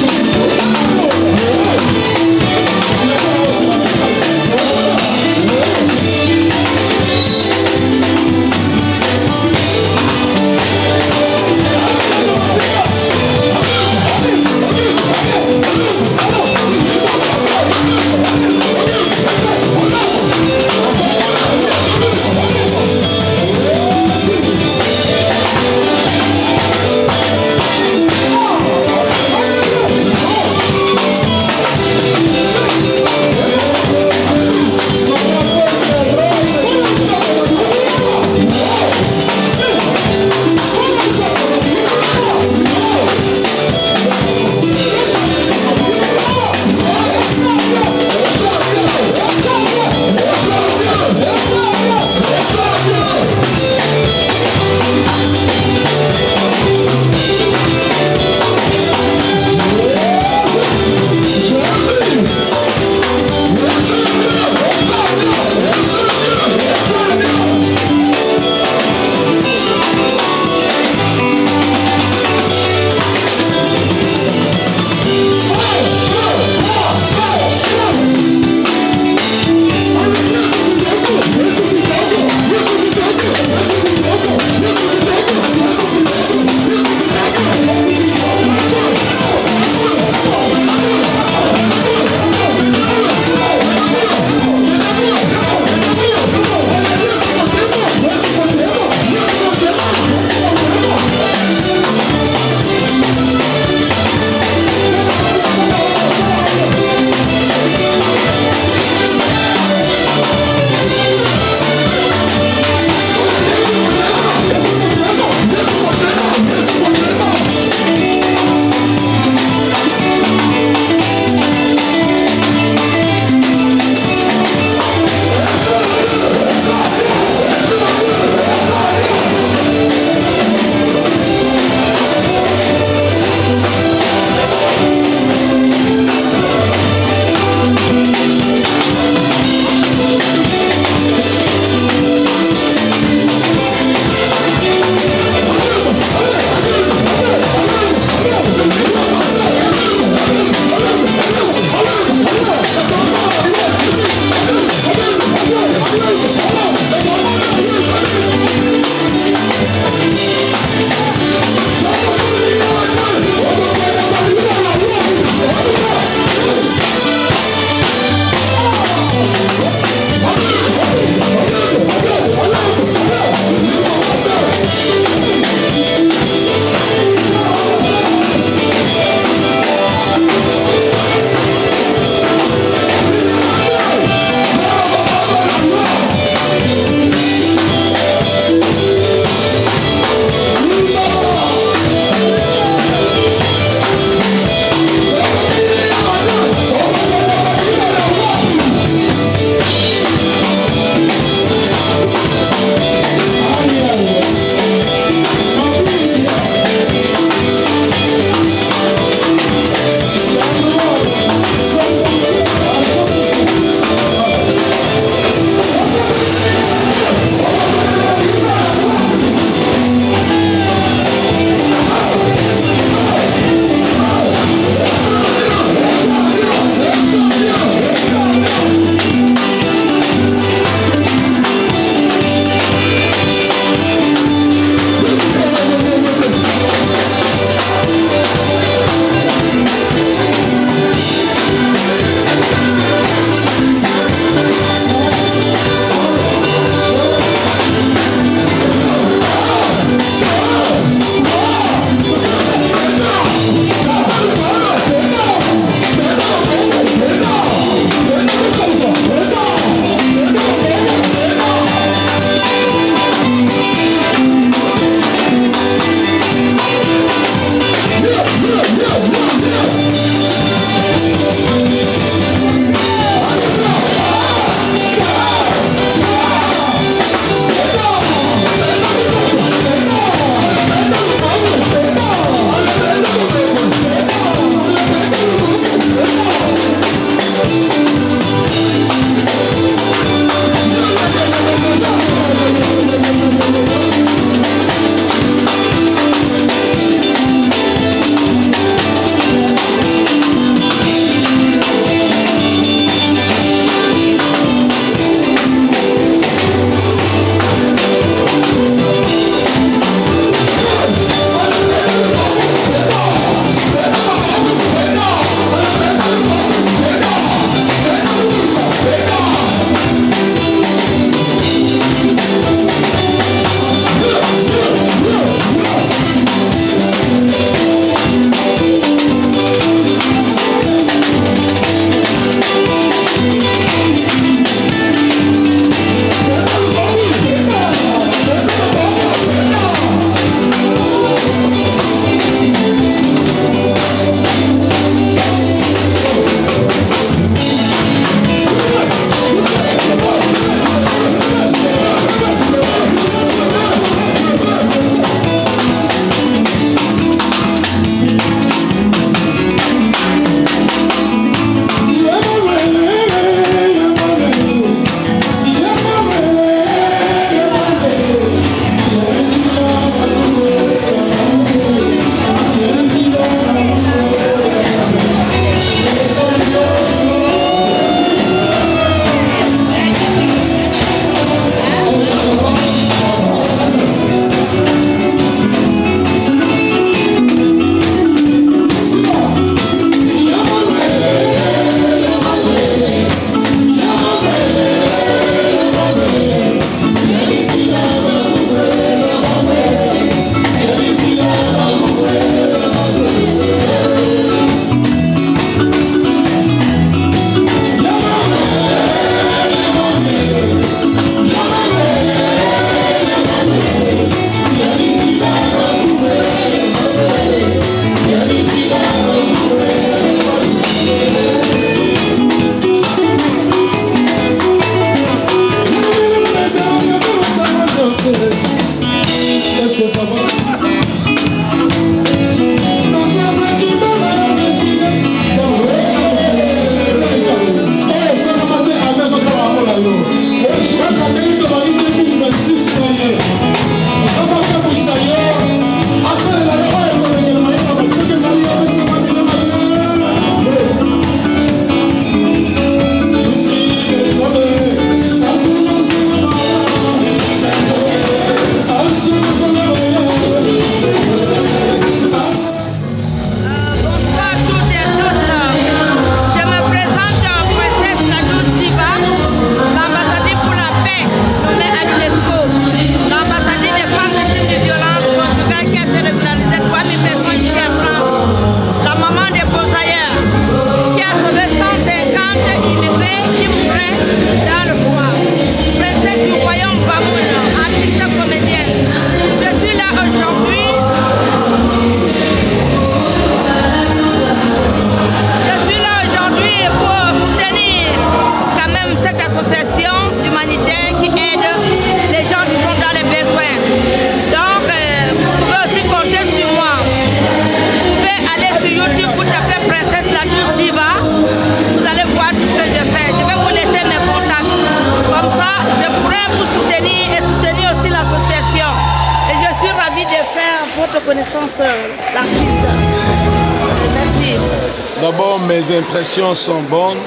D'abord, mes impressions sont bonnes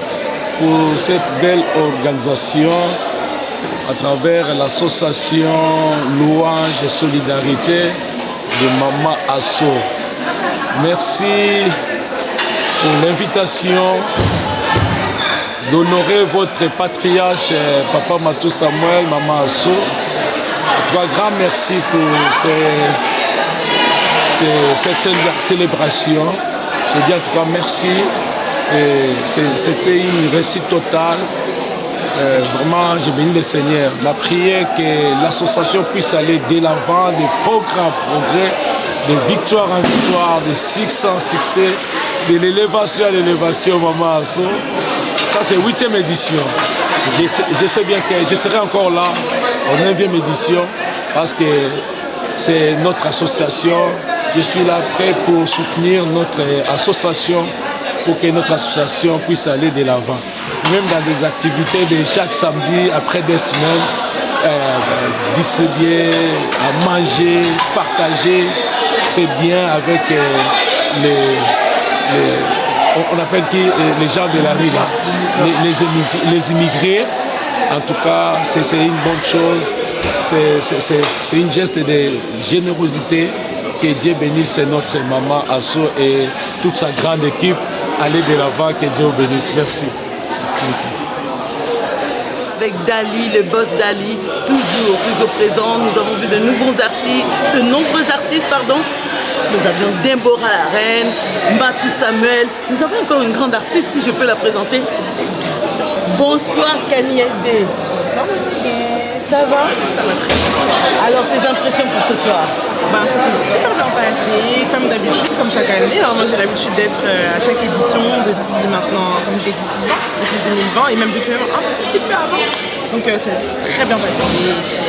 pour cette belle organisation à travers l'association Louange et Solidarité de Maman Asso. Merci pour l'invitation d'honorer votre patriarche, Papa Matou Samuel, Maman Asso. Un grand merci pour cette célébration. Je dis en tout cas merci. C'était une réussite totale. Vraiment, je bénis le Seigneur. La prière que l'association puisse aller de l'avant, de progrès en progrès, de victoire en victoire, de succès en succès, de l'élévation à l'élévation, Maman Asso. Ça, c'est 8e édition. Je sais bien que je serai encore là en 9e édition parce que c'est notre association. Je suis là prêt pour soutenir notre association pour que notre association puisse aller de l'avant. Même dans des activités de chaque samedi, après des semaines, distribuer, à manger, partager, c'est bien avec on appelle qui les gens de la rue, là, les immigrés. En tout cas, c'est une bonne chose, c'est une geste de générosité. Que Dieu bénisse notre Maman Asso et toute sa grande équipe. Allez de l'avant, que Dieu vous bénisse. Merci. Avec Dali, le boss Dali, toujours présent. Nous avons vu de nombreux artistes, pardon. Nous avions Deborah la Reine, Matou Samuel. Nous avons encore une grande artiste, si je peux la présenter. Bonsoir Kani SD. Bonsoir Monique. Ça va? Ça va très bien. Alors tes impressions pour ce soir? Ben, ça s'est super bien passé, comme d'habitude, comme chaque année. Alors, moi j'ai l'habitude d'être à chaque édition depuis maintenant, comme je l'ai dit, 6 ans, depuis 2020 et même depuis même un petit peu avant. Donc ça s'est très bien passé. Et puis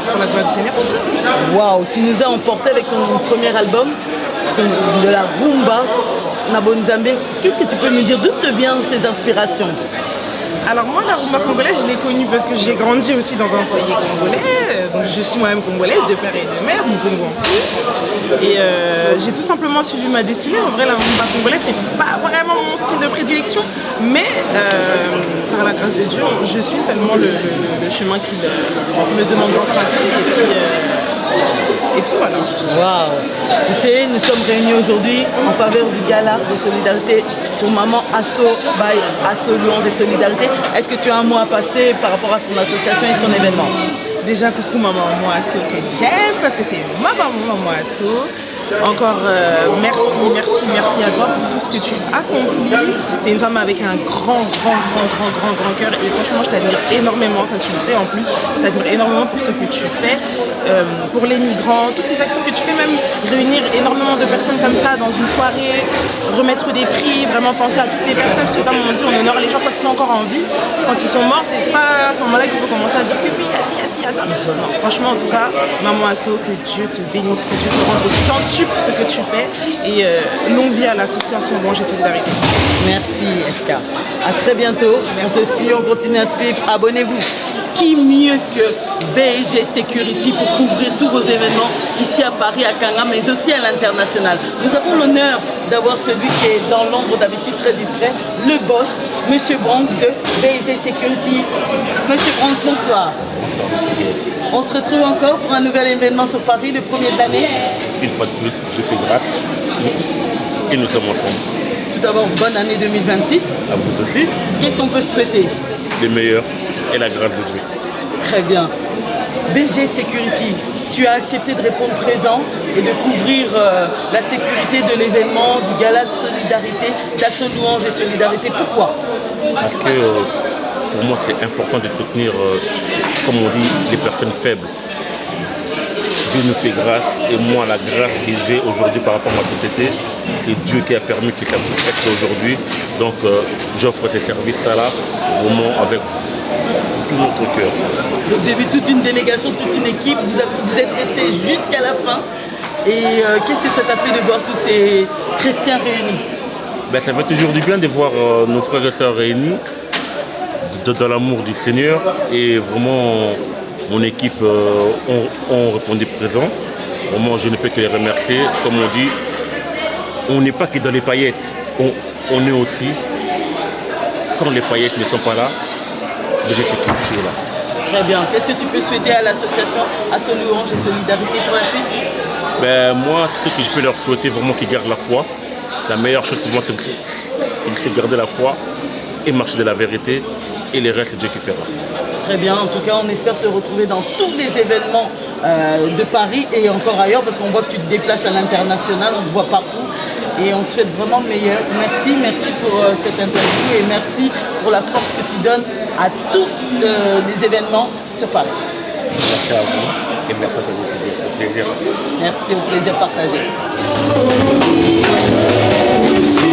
pour la gloire du Seigneur, toujours. Waouh, tu nous as emporté avec ton premier album, de la rumba, Nabo Nzambe. Qu'est-ce que tu peux nous dire? D'où te viennent ces inspirations? Alors moi, la rumba congolaise, je l'ai connue parce que j'ai grandi aussi dans un foyer congolais. Donc je suis moi-même congolaise, de père et de mère, mon Congo en plus. Et j'ai tout simplement suivi ma destinée. En vrai, la rumba congolaise, c'est pas vraiment mon style de prédilection. Mais par la grâce de Dieu, je suis seulement le chemin qu'il me demande d'emprunter. Et puis voilà. Waouh! Tu sais, nous sommes réunis aujourd'hui en faveur du gala de solidarité pour Maman Asso, by Asso Louange et Solidarité. Est-ce que tu as un mot à passer par rapport à son association et son événement? Déjà, coucou Maman Asso que j'aime parce que c'est ma Maman Asso. Encore merci à toi pour tout ce que tu accomplis. Tu es une femme avec un grand cœur et franchement je t'admire énormément, ça tu le sais en plus, je t'admire énormément pour ce que tu fais, pour les migrants, toutes les actions que tu fais, même réunir énormément de personnes comme ça dans une soirée, remettre des prix, vraiment penser à toutes les personnes, parce que comme on dit, on honore les gens quand ils sont encore en vie, quand ils sont morts, c'est pas à ce moment-là qu'il faut commencer à dire que oui, assis, à ça. Non, franchement, en tout cas, Maman Asso, que Dieu te bénisse, que Dieu te rende au centuple ce que tu fais. Et longue vie à l'association Louange et Solidarité. Merci FK. À très bientôt. Merci, on continue à suivre. Abonnez-vous. Qui mieux que BG Security pour couvrir tous vos événements ici à Paris, à Kanga, mais aussi à l'international. Nous avons l'honneur d'avoir celui qui est dans l'ombre d'habitude très discret, le boss, Monsieur Bronx de BG Security. Monsieur Bronx, bonsoir. On se retrouve encore pour un nouvel événement sur Paris, le premier de l'année. Une fois de plus, je fais grâce et nous sommes ensemble. Tout d'abord, bonne année 2026. À vous aussi. Qu'est-ce qu'on peut souhaiter? Les meilleurs et la grâce de Dieu. Très bien. BG Security, tu as accepté de répondre présent et de couvrir la sécurité de l'événement, du gala de solidarité, d'Asso Louange et Solidarité. Pourquoi? Parce que pour moi, c'est important de soutenir, comme on dit, les personnes faibles. Dieu nous fait grâce et moi, la grâce que j'ai aujourd'hui par rapport à ma société, c'est Dieu qui a permis que ça puisse être aujourd'hui. Donc, j'offre ces services-là vraiment avec tout notre cœur. Donc j'ai vu toute une délégation, toute une équipe, vous êtes restés jusqu'à la fin. Et qu'est-ce que ça t'a fait de voir tous ces chrétiens réunis? Ben, ça fait toujours du bien de voir nos frères et sœurs réunis dans l'amour du Seigneur. Et vraiment, mon équipe ont répondu présent. Vraiment, je ne peux que les remercier. Comme on dit, on n'est pas que dans les paillettes. On est aussi, quand les paillettes ne sont pas là, BG Security est là. Très bien. Qu'est-ce que tu peux souhaiter à l'association Asso Louange et Solidarité pour la suite? Ben, moi, ce que je peux leur souhaiter, vraiment qu'ils gardent la foi. La meilleure chose pour moi, c'est de garder la foi et marcher de la vérité. Et les restes, c'est Dieu qui fera. Très bien. En tout cas, on espère te retrouver dans tous les événements de Paris et encore ailleurs, parce qu'on voit que tu te déplaces à l'international, on te voit partout. Et on te souhaite vraiment le meilleur. Merci pour cette interview et merci pour la force que tu donnes à tous les événements sur Paris. Merci à vous et merci à vous aussi. Au plaisir. Merci, au plaisir partagé. Merci.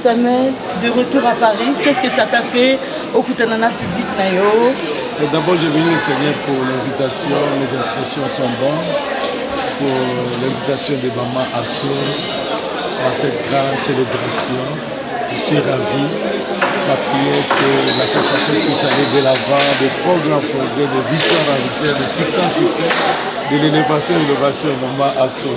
Samuel, de retour à Paris, qu'est-ce que ça t'a fait au Kutanana public Nayo? D'abord, je bénis le Seigneur pour l'invitation, mes impressions sont bonnes, pour l'invitation de Maman Asso à cette grande célébration. Je suis ravi. Ma prière que l'association puisse aller de l'avant, de programmes progrès, de victoire en victoire, de succès en succès, de l'élévation et l'innovation, Maman Asso.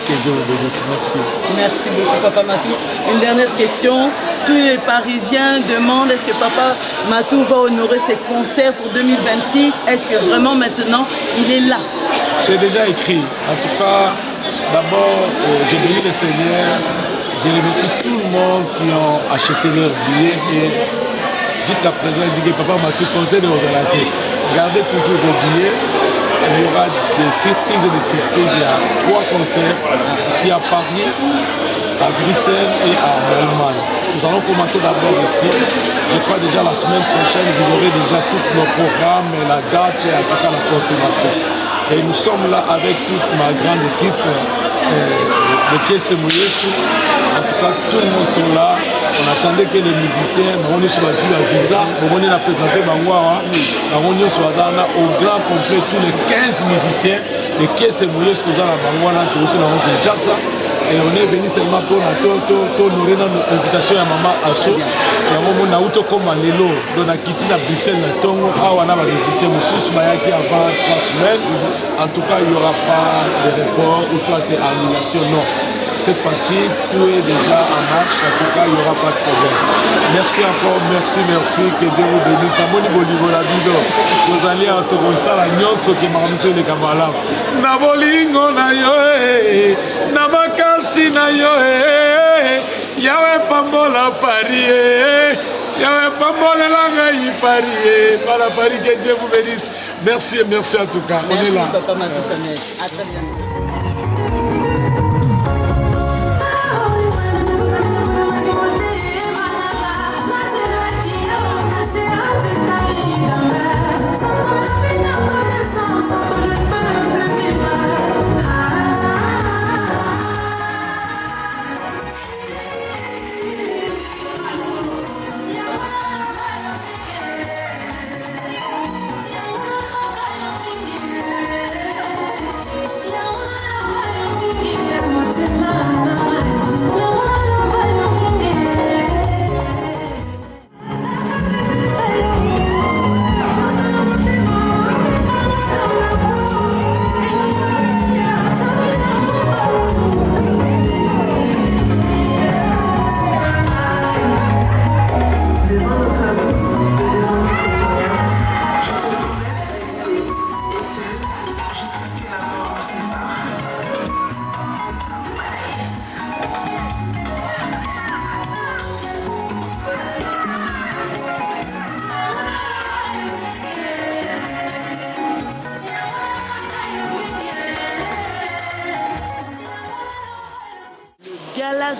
Que Dieu vous bénisse. Merci. Merci beaucoup, Papa Matou. Une dernière question. Tous les Parisiens demandent est-ce que Papa Matou va honorer ses concerts pour 2026? Est-ce que vraiment maintenant il est là? C'est déjà écrit. En tout cas, d'abord, j'ai béni le Seigneur. Je remercie tout le monde qui ont acheté leurs billets et jusqu'à présent, il dit que Papa Matou conseille aux Alatiers. Gardez toujours vos billets. Il y aura des surprises et des surprises. Il y a 3 concerts ici à Paris, à Bruxelles et à Allemagne. Nous allons commencer d'abord ici. Je crois déjà la semaine prochaine, vous aurez déjà tous nos programmes, la date et en tout cas la confirmation. Et nous sommes là avec toute ma grande équipe de Kiese Moyesu. En tout cas, tout le monde sont là. On attendait que les musiciens, on est choisi un visa, on a présenté Bangwa, on est choisi au grand complet tous les 15 musiciens. Les Kiese Moyesu, tous à Bangwa, tout le Kinshasa. Et on est venu seulement pour honorer notre invitation à Maman Asso. Et on a eu comme un lélo, on a quitté la Bruxelles, on a les musiciens, qui avant 3 semaines. En tout cas, il n'y aura pas de report ou soit d'annulation, non. Cette fois-ci, tout est déjà en marche, en tout cas, il n'y aura pas de problème. Merci encore, merci, que Dieu vous bénisse. Namoni Bolivo la Bido, vous allez entendre ça, la nyonso qui m'a remis les camarades. Nabolingo na yo, namakasi na yo, yawe pambola Paris, yawe pambola langa y Paris, voilà Paris, que Dieu vous bénisse. Merci en tout cas, on est là. Merci Papa Matou Samuel, à très bientôt.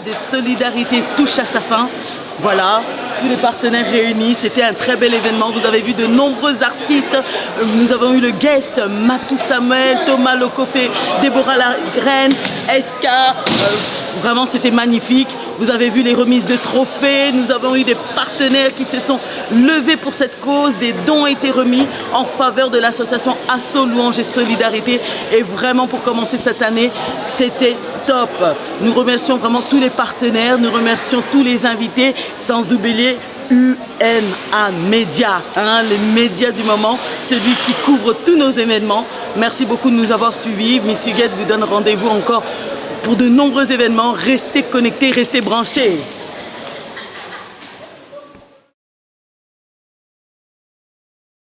De solidarité touche à sa fin. Voilà, tous les partenaires réunis, c'était un très bel événement. Vous avez vu de nombreux artistes. Nous avons eu le guest Matou Samuel, Thomas Lokofé, Déborah Lagraine, SK. Vraiment, c'était magnifique. Vous avez vu les remises de trophées. Nous avons eu des partenaires qui se sont levés pour cette cause. Des dons ont été remis en faveur de l'association Asso Louange et Solidarité. Et vraiment, pour commencer cette année, c'était top. Nous remercions vraiment tous les partenaires. Nous remercions tous les invités, sans oublier UNA Média, les médias du moment, celui qui couvre tous nos événements. Merci beaucoup de nous avoir suivis. Miss Huguette vous donne rendez-vous encore pour de nombreux événements. Restez connectés, restez branchés.